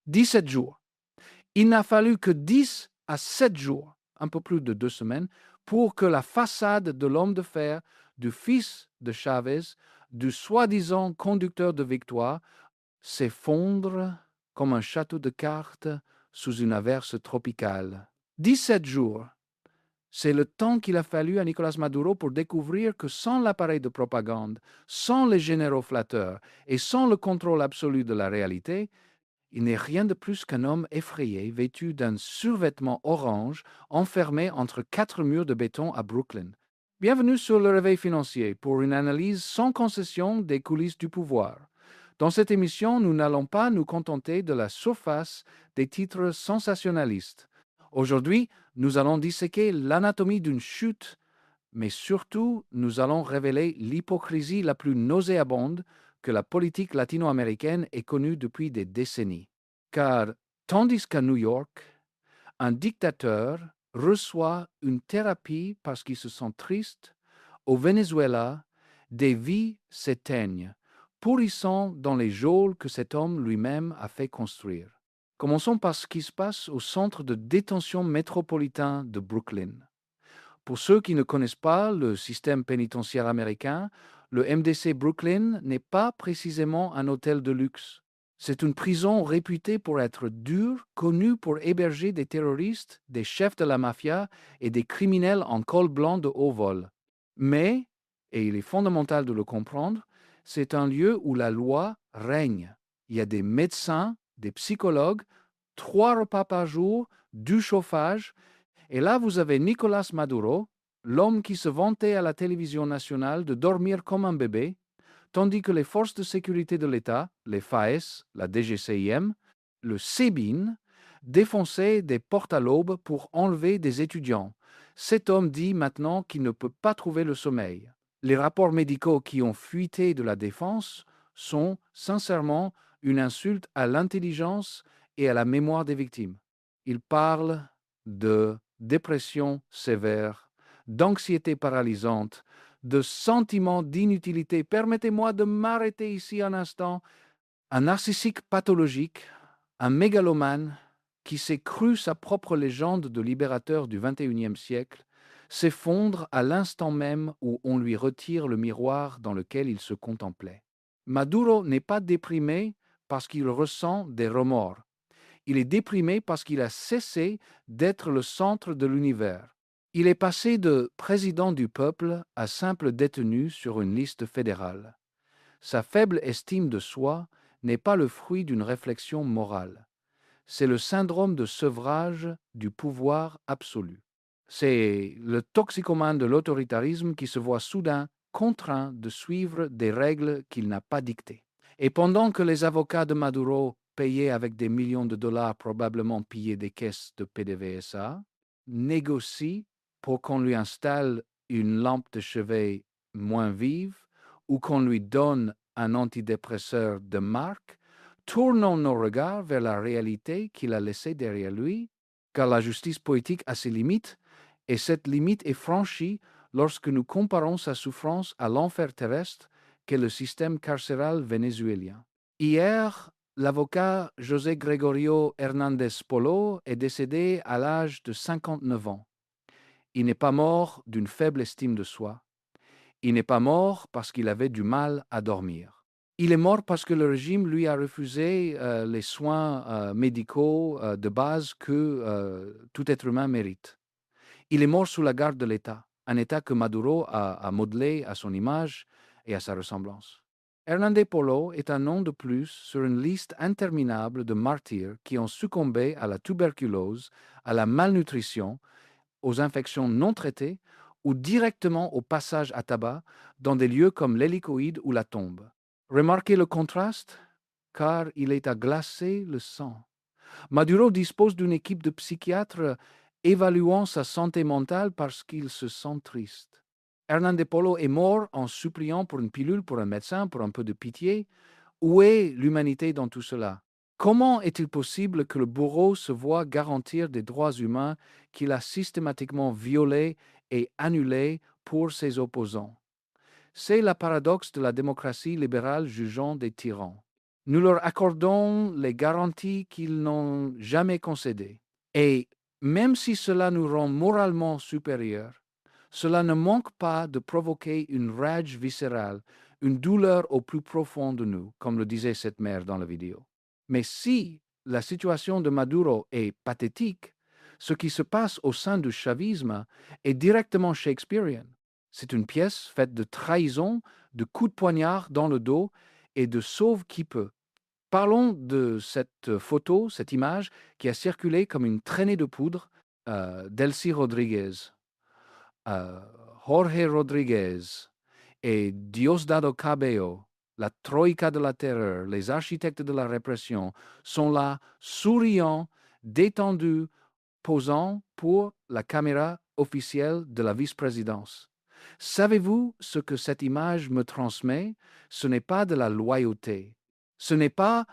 17 jours. Il n'a fallu que 10 à 7 jours, un peu plus de 2 semaines, pour que la façade de l'homme de fer, du fils de Chavez, du soi-disant conducteur de victoire, s'effondre comme un château de cartes sous une averse tropicale. 17 jours. C'est le temps qu'il a fallu à Nicolas Maduro pour découvrir que sans l'appareil de propagande, sans les généraux flatteurs et sans le contrôle absolu de la réalité, il n'est rien de plus qu'un homme effrayé, vêtu d'un survêtement orange, enfermé entre 4 murs de béton à Brooklyn. Bienvenue sur le Réveil financier pour une analyse sans concession des coulisses du pouvoir. Dans cette émission, nous n'allons pas nous contenter de la surface des titres sensationnalistes. Aujourd'hui, nous allons disséquer l'anatomie d'une chute, mais surtout, nous allons révéler l'hypocrisie la plus nauséabonde que la politique latino-américaine ait connue depuis des décennies. Car, tandis qu'à New York, un dictateur reçoit une thérapie parce qu'il se sent triste, au Venezuela, des vies s'éteignent, pourrissant dans les geôles que cet homme lui-même a fait construire. Commençons par ce qui se passe au centre de détention métropolitain de Brooklyn. Pour ceux qui ne connaissent pas le système pénitentiaire américain, le MDC Brooklyn n'est pas précisément un hôtel de luxe. C'est une prison réputée pour être dure, connue pour héberger des terroristes, des chefs de la mafia et des criminels en col blanc de haut vol. Mais, et il est fondamental de le comprendre, c'est un lieu où la loi règne. Il y a des médecins, des psychologues, 3 repas par jour, du chauffage, et là vous avez Nicolas Maduro, l'homme qui se vantait à la télévision nationale de dormir comme un bébé, tandis que les forces de sécurité de l'État, les FAES, la DGCIM, le SEBIN, défonçaient des portes à l'aube pour enlever des étudiants. Cet homme dit maintenant qu'il ne peut pas trouver le sommeil. Les rapports médicaux qui ont fuité de la défense sont sincèrement une insulte à l'intelligence et à la mémoire des victimes. Ils parlent de dépression sévère, d'anxiété paralysante, de sentiment d'inutilité. Permettez-moi de m'arrêter ici un instant. Un narcissique pathologique, un mégalomane qui s'est cru sa propre légende de libérateur du XXIe siècle, s'effondre à l'instant même où on lui retire le miroir dans lequel il se contemplait. Maduro n'est pas déprimé parce qu'il ressent des remords. Il est déprimé parce qu'il a cessé d'être le centre de l'univers. Il est passé de président du peuple à simple détenu sur une liste fédérale. Sa faible estime de soi n'est pas le fruit d'une réflexion morale. C'est le syndrome de sevrage du pouvoir absolu. C'est le toxicomane de l'autoritarisme qui se voit soudain contraint de suivre des règles qu'il n'a pas dictées. Et pendant que les avocats de Maduro, payés avec des millions de dollars probablement pillés des caisses de PDVSA, négocient pour qu'on lui installe une lampe de chevet moins vive ou qu'on lui donne un antidépresseur de marque, tournons nos regards vers la réalité qu'il a laissée derrière lui, car la justice poétique a ses limites, et cette limite est franchie lorsque nous comparons sa souffrance à l'enfer terrestre qu'est le système carcéral vénézuélien. Hier, l'avocat José Gregorio Hernández Polo est décédé à l'âge de 59 ans. Il n'est pas mort d'une faible estime de soi. Il n'est pas mort parce qu'il avait du mal à dormir. Il est mort parce que le régime lui a refusé les soins médicaux de base que tout être humain mérite. Il est mort sous la garde de l'État, un État que Maduro a modelé à son image et à sa ressemblance. Hernández Polo est un nom de plus sur une liste interminable de martyrs qui ont succombé à la tuberculose, à la malnutrition, aux infections non traitées ou directement au passage à tabac dans des lieux comme l'hélicoïde ou la tombe. Remarquez le contraste, car il est à glacer le sang. Maduro dispose d'une équipe de psychiatres évaluant sa santé mentale parce qu'il se sent triste. Hernández Polo est mort en suppliant pour une pilule, pour un médecin, pour un peu de pitié. Où est l'humanité dans tout cela? Comment est-il possible que le bourreau se voie garantir des droits humains qu'il a systématiquement violés et annulés pour ses opposants? C'est la paradoxe de la démocratie libérale jugeant des tyrans. Nous leur accordons les garanties qu'ils n'ont jamais concédées. Et même si cela nous rend moralement supérieurs, cela ne manque pas de provoquer une rage viscérale, une douleur au plus profond de nous, comme le disait cette mère dans la vidéo. Mais si la situation de Maduro est pathétique, ce qui se passe au sein du chavisme est directement shakespearien. C'est une pièce faite de trahison, de coups de poignard dans le dos et de sauve qui peut. Parlons de cette photo, cette image qui a circulé comme une traînée de poudre d'Elsie Rodriguez, euh, Jorge Rodriguez et Diosdado Cabello, la troïka de la terreur, les architectes de la répression, sont là, souriants, détendus, posant pour la caméra officielle de la vice-présidence. Savez-vous ce que cette image me transmet? Ce n'est pas de la loyauté. Ce n'est pas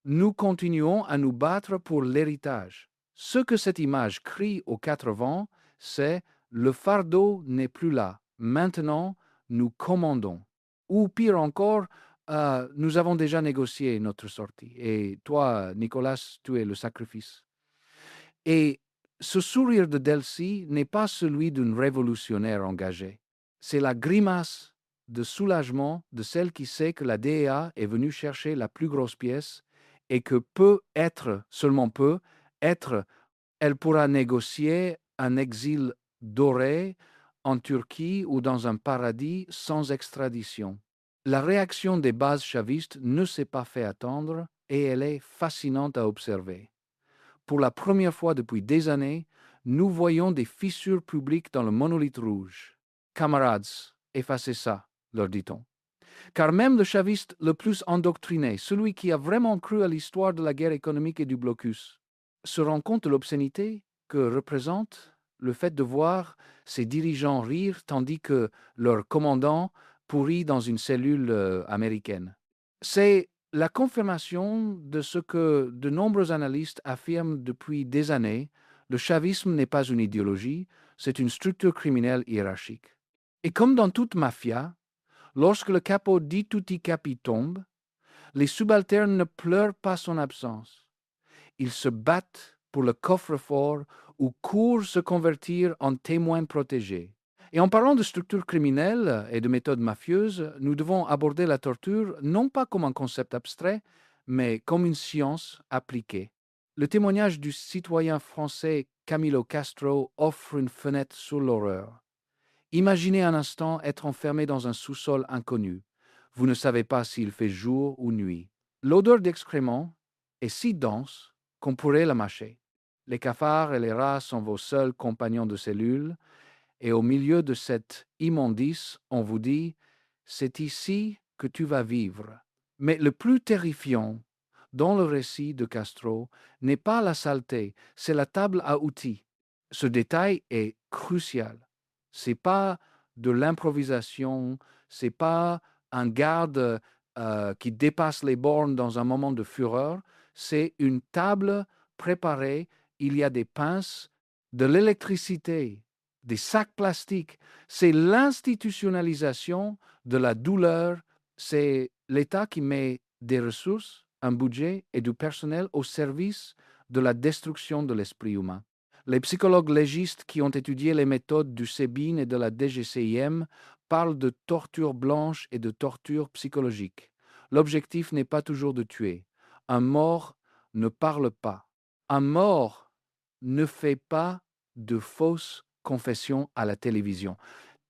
nous continuons à nous battre pour l'héritage. Ce que cette image crie aux quatre vents, c'est le fardeau n'est plus là. Maintenant, nous commandons. Ou pire encore, nous avons déjà négocié notre sortie. Et toi, Nicolas, tu es le sacrifice. Et ce sourire de Delcy n'est pas celui d'une révolutionnaire engagée. C'est la grimace de soulagement de celle qui sait que la DEA est venue chercher la plus grosse pièce et que peut être, seulement peut, être, elle pourra négocier un exil doré en Turquie ou dans un paradis sans extradition. La réaction des bases chavistes ne s'est pas fait attendre et elle est fascinante à observer. Pour la première fois depuis des années, nous voyons des fissures publiques dans le monolithe rouge. Camarades, effacez ça, leur dit-on. Car même le chaviste le plus endoctriné, celui qui a vraiment cru à l'histoire de la guerre économique et du blocus, se rend compte de l'obscénité que représente le fait de voir ses dirigeants rire tandis que leur commandant pourrit dans une cellule américaine. C'est la confirmation de ce que de nombreux analystes affirment depuis des années, le chavisme n'est pas une idéologie, c'est une structure criminelle hiérarchique. Et comme dans toute mafia, lorsque le capo dit tutti capi tombe, les subalternes ne pleurent pas son absence. Ils se battent pour le coffre-fort ou courent se convertir en témoins protégés. Et en parlant de structures criminelles et de méthodes mafieuses, nous devons aborder la torture non pas comme un concept abstrait, mais comme une science appliquée. Le témoignage du citoyen français Camilo Castro offre une fenêtre sur l'horreur. Imaginez un instant être enfermé dans un sous-sol inconnu. Vous ne savez pas s'il fait jour ou nuit. L'odeur d'excréments est si dense qu'on pourrait la mâcher. Les cafards et les rats sont vos seuls compagnons de cellule, et au milieu de cette immondice, on vous dit, c'est ici que tu vas vivre. Mais le plus terrifiant dans le récit de Castro n'est pas la saleté, c'est la table à outils. Ce détail est crucial. C'est pas de l'improvisation, c'est pas un garde qui dépasse les bornes dans un moment de fureur, c'est une table préparée, il y a des pinces, de l'électricité, des sacs plastiques. C'est l'institutionnalisation de la douleur, c'est l'État qui met des ressources, un budget et du personnel au service de la destruction de l'esprit humain. Les psychologues légistes qui ont étudié les méthodes du SEBIN et de la DGCIM parlent de torture blanche et de torture psychologique. L'objectif n'est pas toujours de tuer. Un mort ne parle pas. Un mort ne fait pas de fausses confessions à la télévision.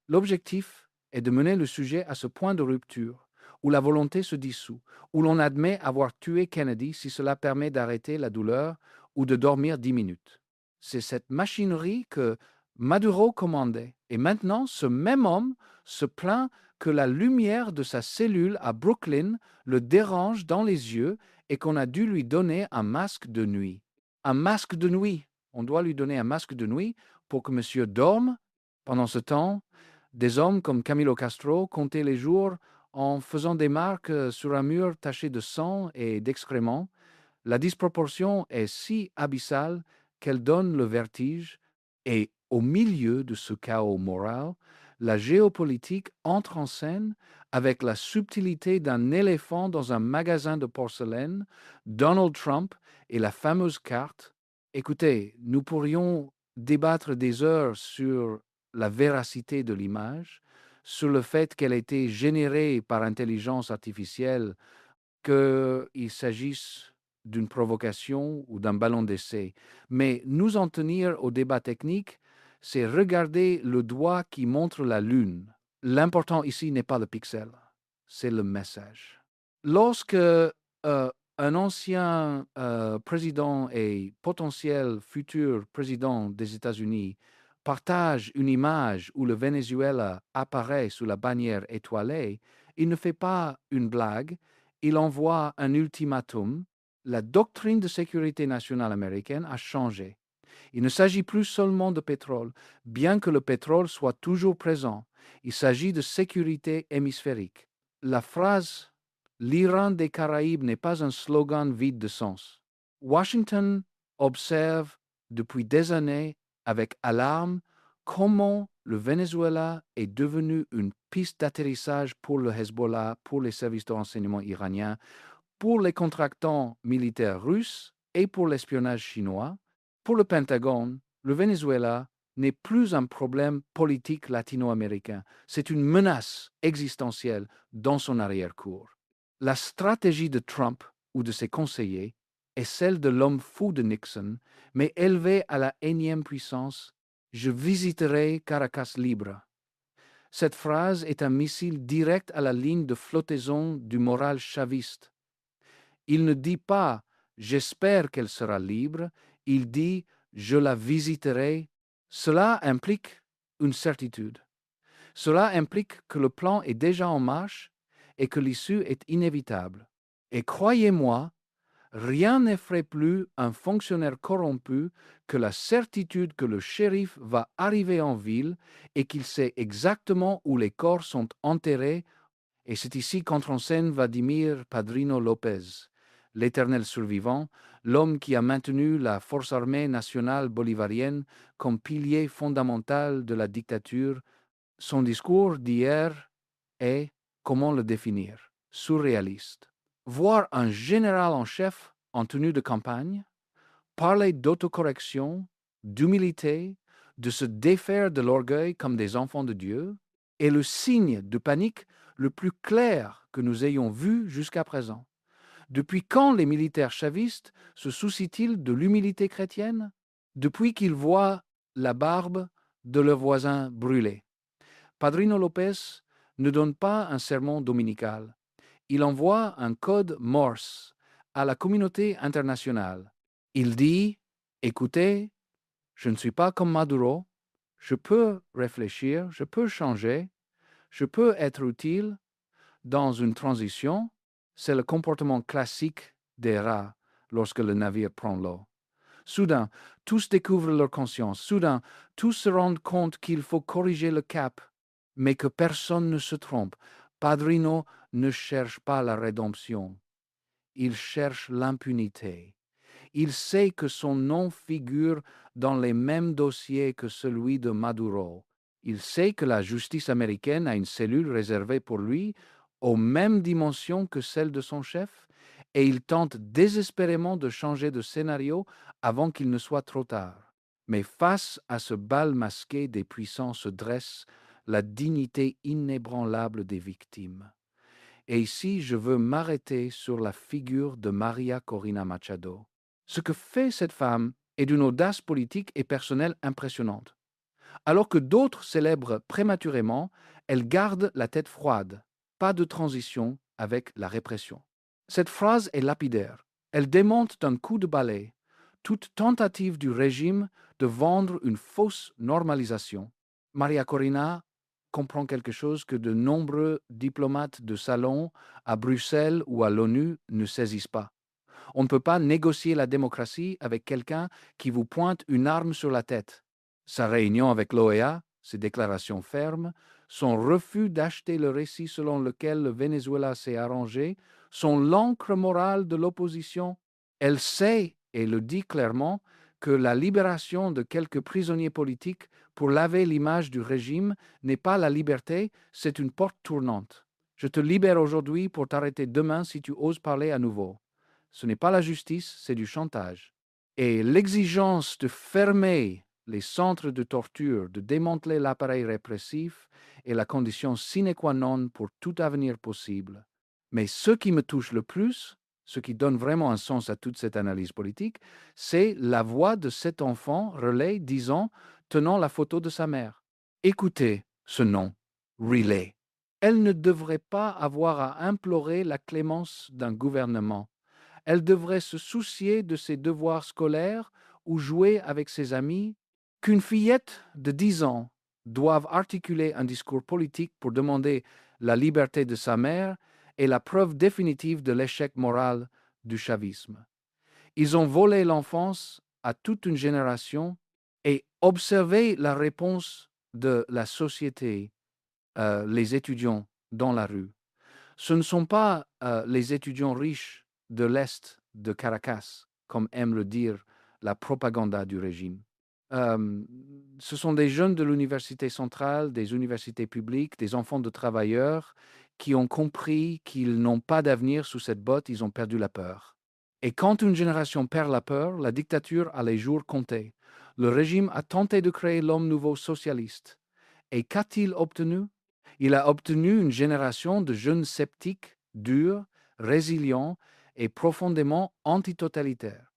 L'objectif est de mener le sujet à ce point de rupture où la volonté se dissout, où l'on admet avoir tué Kennedy si cela permet d'arrêter la douleur ou de dormir 10 minutes. C'est cette machinerie que Maduro commandait. Et maintenant, ce même homme se plaint que la lumière de sa cellule à Brooklyn le dérange dans les yeux et qu'on a dû lui donner un masque de nuit. Un masque de nuit. On doit lui donner un masque de nuit pour que monsieur dorme. Pendant ce temps, des hommes comme Camilo Castro comptaient les jours en faisant des marques sur un mur taché de sang et d'excréments. La disproportion est si abyssale qu'elle donne le vertige et au milieu de ce chaos moral, La géopolitique entre en scène avec la subtilité d'un éléphant dans un magasin de porcelaine, Donald Trump et la fameuse carte. Écoutez, nous pourrions débattre des heures sur la véracité de l'image, sur le fait qu'elle a été générée par intelligence artificielle, qu'il s'agisse d'une provocation ou d'un ballon d'essai. Mais nous en tenir au débat technique, c'est regarder le doigt qui montre la Lune. L'important ici n'est pas le pixel, c'est le message. Lorsque un ancien président et potentiel futur président des États-Unis partage une image où le Venezuela apparaît sous la bannière étoilée, il ne fait pas une blague, il envoie un ultimatum. La doctrine de sécurité nationale américaine a changé. Il ne s'agit plus seulement de pétrole, bien que le pétrole soit toujours présent. Il s'agit de sécurité hémisphérique. La phrase «L'Iran des Caraïbes» n'est pas un slogan vide de sens. Washington observe depuis des années avec alarme comment le Venezuela est devenu une piste d'atterrissage pour le Hezbollah, pour les services de renseignement iraniens, pour les contractants militaires russes et pour l'espionnage chinois. Pour le Pentagone, le Venezuela n'est plus un problème politique latino-américain, c'est une menace existentielle dans son arrière-cour. La stratégie de Trump ou de ses conseillers est celle de l'homme fou de Nixon, mais élevé à la énième puissance. Je visiterai Caracas libre. Cette phrase est un missile direct à la ligne de flottaison du moral chaviste. Il ne dit pas «j'espère qu'elle sera libre», il dit «je la visiterai». Cela implique une certitude. Cela implique que le plan est déjà en marche et que l'issue est inévitable. Et croyez-moi, rien n'effraie plus un fonctionnaire corrompu que la certitude que le shérif va arriver en ville et qu'il sait exactement où les corps sont enterrés. Et c'est ici qu'entre en scène Vladimir Padrino López, l'éternel survivant, l'homme qui a maintenu la force armée nationale bolivarienne comme pilier fondamental de la dictature. Son discours d'hier est, comment le définir, surréaliste. Voir un général en chef en tenue de campagne parler d'autocorrection, d'humilité, de se défaire de l'orgueil comme des enfants de Dieu, est le signe de panique le plus clair que nous ayons vu jusqu'à présent. Depuis quand les militaires chavistes se soucient-ils de l'humilité chrétienne? Depuis qu'ils voient la barbe de leurs voisins brûler. Padrino López ne donne pas un sermon dominical. Il envoie un code Morse à la communauté internationale. Il dit, écoutez, je ne suis pas comme Maduro, je peux réfléchir, je peux changer, je peux être utile dans une transition. C'est le comportement classique des rats lorsque le navire prend l'eau. Soudain, tous découvrent leur conscience. Soudain, tous se rendent compte qu'il faut corriger le cap, mais que personne ne se trompe. Padrino ne cherche pas la rédemption, il cherche l'impunité. Il sait que son nom figure dans les mêmes dossiers que celui de Maduro. Il sait que la justice américaine a une cellule réservée pour lui aux mêmes dimensions que celle de son chef, et il tente désespérément de changer de scénario avant qu'il ne soit trop tard. Mais face à ce bal masqué des puissants se dresse la dignité inébranlable des victimes. Et ici, je veux m'arrêter sur la figure de Maria Corina Machado. Ce que fait cette femme est d'une audace politique et personnelle impressionnante. Alors que d'autres célèbrent prématurément, elle garde la tête froide, pas de transition avec la répression. Cette phrase est lapidaire. Elle démonte d'un coup de balai toute tentative du régime de vendre une fausse normalisation. Maria Corina comprend quelque chose que de nombreux diplomates de salon à Bruxelles ou à l'ONU ne saisissent pas. On ne peut pas négocier la démocratie avec quelqu'un qui vous pointe une arme sur la tête. Sa réunion avec l'OEA, ses déclarations fermes, son refus d'acheter le récit selon lequel le Venezuela s'est arrangé, sont l'encre morale de l'opposition. Elle sait, et le dit clairement, que la libération de quelques prisonniers politiques pour laver l'image du régime n'est pas la liberté, c'est une porte tournante. Je te libère aujourd'hui pour t'arrêter demain si tu oses parler à nouveau. Ce n'est pas la justice, c'est du chantage. Et l'exigence de fermer les centres de torture, de démanteler l'appareil répressif est la condition sine qua non pour tout avenir possible. Mais ce qui me touche le plus, ce qui donne vraiment un sens à toute cette analyse politique, c'est la voix de cet enfant relais disant, tenant la photo de sa mère. Écoutez ce nom, Relay. Elle ne devrait pas avoir à implorer la clémence d'un gouvernement. Elle devrait se soucier de ses devoirs scolaires ou jouer avec ses amis. Qu'une fillette de 10 ans doive articuler un discours politique pour demander la liberté de sa mère est la preuve définitive de l'échec moral du chavisme. Ils ont volé l'enfance à toute une génération et observé la réponse de la société, les étudiants dans la rue. Ce ne sont pas les étudiants riches de l'Est de Caracas, comme aime le dire la propagande du régime. Euh, Ce sont des jeunes de l'université centrale, des universités publiques, des enfants de travailleurs qui ont compris qu'ils n'ont pas d'avenir sous cette botte, ils ont perdu la peur. Et quand une génération perd la peur, la dictature a les jours comptés. Le régime a tenté de créer l'homme nouveau socialiste. Et qu'a-t-il obtenu? Il a obtenu une génération de jeunes sceptiques, durs, résilients et profondément antitotalitaires.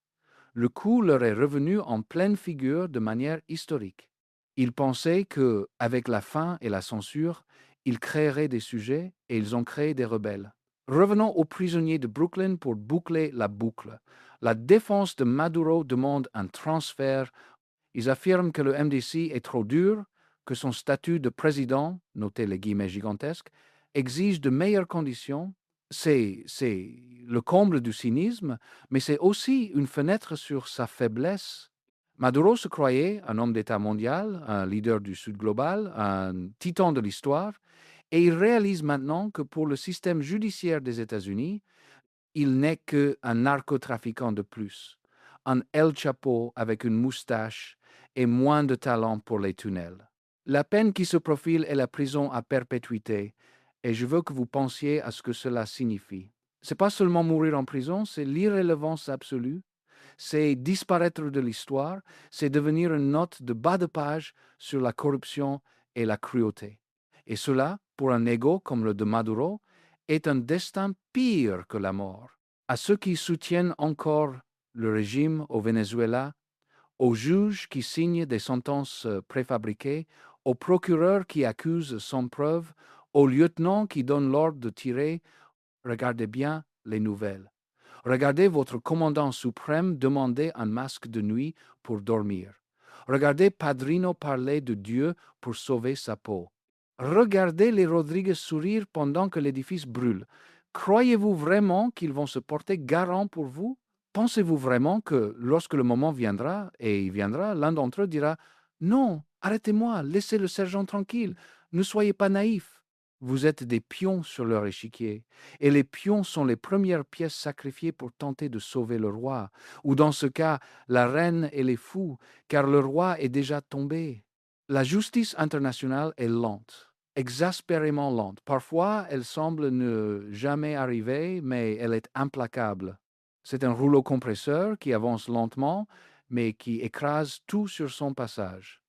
Le coup leur est revenu en pleine figure de manière historique. Ils pensaient que, avec la faim et la censure, ils créeraient des sujets et ils ont créé des rebelles. Revenons aux prisonniers de Brooklyn pour boucler la boucle. La défense de Maduro demande un transfert. Ils affirment que le MDC est trop dur, que son statut de président, notez les guillemets gigantesques, exige de meilleures conditions. C'est le comble du cynisme, mais c'est aussi une fenêtre sur sa faiblesse. Maduro se croyait un homme d'État mondial, un leader du Sud global, un titan de l'histoire, et il réalise maintenant que pour le système judiciaire des États-Unis, il n'est qu'un narcotrafiquant de plus, un El Chapo avec une moustache et moins de talent pour les tunnels. La peine qui se profile est la prison à perpétuité, et je veux que vous pensiez à ce que cela signifie. C'est pas seulement mourir en prison, c'est l'irrélevance absolue, c'est disparaître de l'histoire, c'est devenir une note de bas de page sur la corruption et la cruauté. Et cela, pour un ego comme le de Maduro, est un destin pire que la mort. À ceux qui soutiennent encore le régime au Venezuela, aux juges qui signent des sentences préfabriquées, aux procureurs qui accusent sans preuve, aux lieutenants qui donnent l'ordre de tirer, regardez bien les nouvelles. Regardez votre commandant suprême demander un masque de nuit pour dormir. Regardez Padrino parler de Dieu pour sauver sa peau. Regardez les Rodriguez sourire pendant que l'édifice brûle. Croyez-vous vraiment qu'ils vont se porter garant pour vous? Pensez-vous vraiment que lorsque le moment viendra, et il viendra, l'un d'entre eux dira « Non, arrêtez-moi, laissez le sergent tranquille, ne soyez pas naïfs. Vous êtes des pions sur leur échiquier, et les pions sont les premières pièces sacrifiées pour tenter de sauver le roi, ou dans ce cas, la reine et les fous, car le roi est déjà tombé. » La justice internationale est lente, exaspérément lente. Parfois, elle semble ne jamais arriver, mais elle est implacable. C'est un rouleau compresseur qui avance lentement, mais qui écrase tout sur son passage.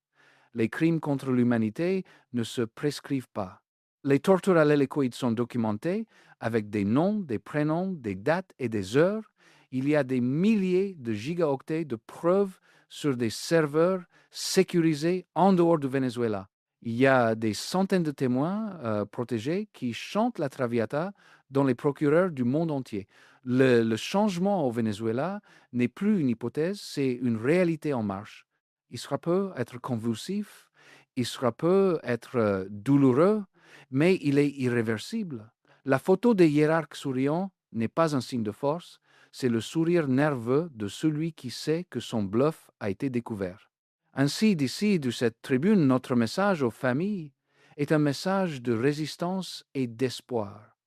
Les crimes contre l'humanité ne se prescrivent pas. Les tortures à l'hélicoïde sont documentées avec des noms, des prénoms, des dates et des heures. Il y a des milliers de gigaoctets de preuves sur des serveurs sécurisés en dehors du Venezuela. Il y a des centaines de témoins protégés qui chantent la Traviata dans les procureurs du monde entier. Le changement au Venezuela n'est plus une hypothèse, c'est une réalité en marche. Il sera peut être convulsif, il sera peut être douloureux, mais il est irréversible. La photo des hiérarques souriants n'est pas un signe de force, c'est le sourire nerveux de celui qui sait que son bluff a été découvert. Ainsi, d'ici, de cette tribune, notre message aux familles est un message de résistance et d'espoir.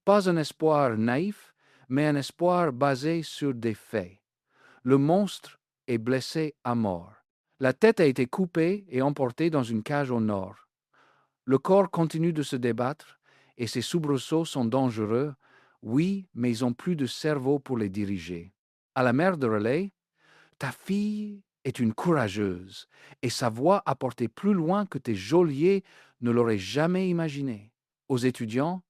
Pas un espoir naïf, mais un espoir basé sur des faits. Le monstre est blessé à mort. La tête a été coupée et emportée dans une cage au nord. Le corps continue de se débattre et ces soubresauts sont dangereux, oui, mais ils n'ont plus de cerveau pour les diriger. À la mère de relais, ta fille est une courageuse et sa voix a porté plus loin que tes geôliers ne l'auraient jamais imaginé. Aux étudiants,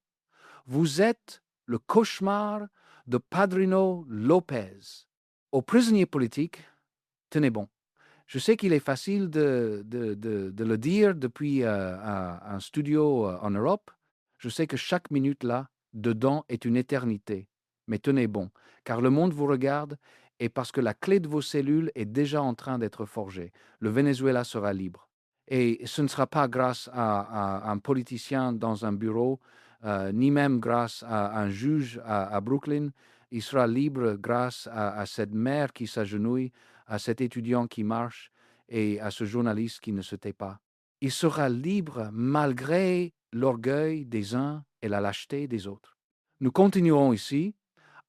vous êtes le cauchemar de Padrino Lopez. Aux prisonniers politiques, tenez bon. Je sais qu'il est facile de le dire depuis un studio en Europe. Je sais que chaque minute là, dedans, est une éternité. Mais tenez bon, car le monde vous regarde et parce que la clé de vos cellules est déjà en train d'être forgée. Le Venezuela sera libre. Et ce ne sera pas grâce à un politicien dans un bureau, ni même grâce à un juge à Brooklyn. Il sera libre grâce à cette mère qui s'agenouille, à cet étudiant qui marche et à ce journaliste qui ne se tait pas. Il sera libre malgré l'orgueil des uns et la lâcheté des autres. Nous continuerons ici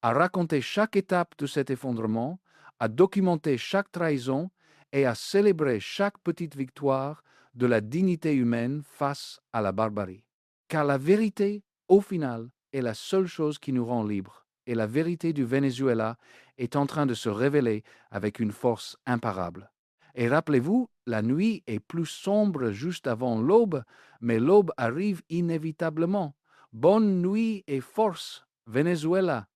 à raconter chaque étape de cet effondrement, à documenter chaque trahison et à célébrer chaque petite victoire de la dignité humaine face à la barbarie. Car la vérité, au final, est la seule chose qui nous rend libres. Et la vérité du Venezuela est en train de se révéler avec une force imparable. Et rappelez-vous, la nuit est plus sombre juste avant l'aube, mais l'aube arrive inévitablement. Bonne nuit et force, Venezuela!